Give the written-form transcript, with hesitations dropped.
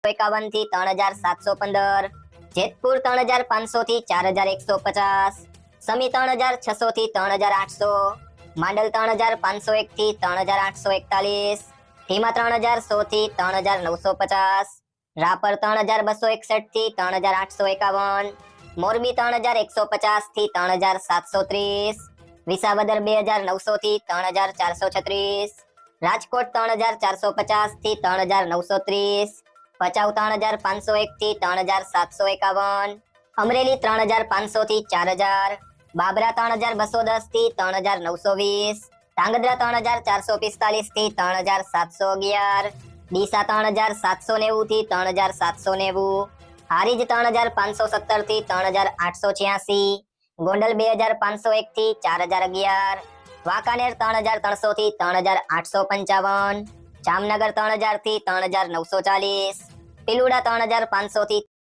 51 થી 3715, જેતપુર 3500 થી 4150, સમી 3600 થી 3800, માંડલ 3501 થી 3841, ધીમા 3100 થી 3950, રાપર 3261 થી 3851, મોરબી 3150 થી 3730, વિસાવદર 2900 થી 3436, રાજકોટ 3450 થી 3930, ભચાઉ 3501 થી 3751, અમરેલી 3500 થી 4000, બાબરા 3210 થી 3920, ધાંગધ્રા 3445 થી 3711, ડીસા 3790 થી 3790, હારીજ 3517 થી 3886, ગોંડલ 2501 થી 4011, વાંકાનેર 3300 થી 3855, જામનગર 3000 થી 3940, તિલુડા 3500 થી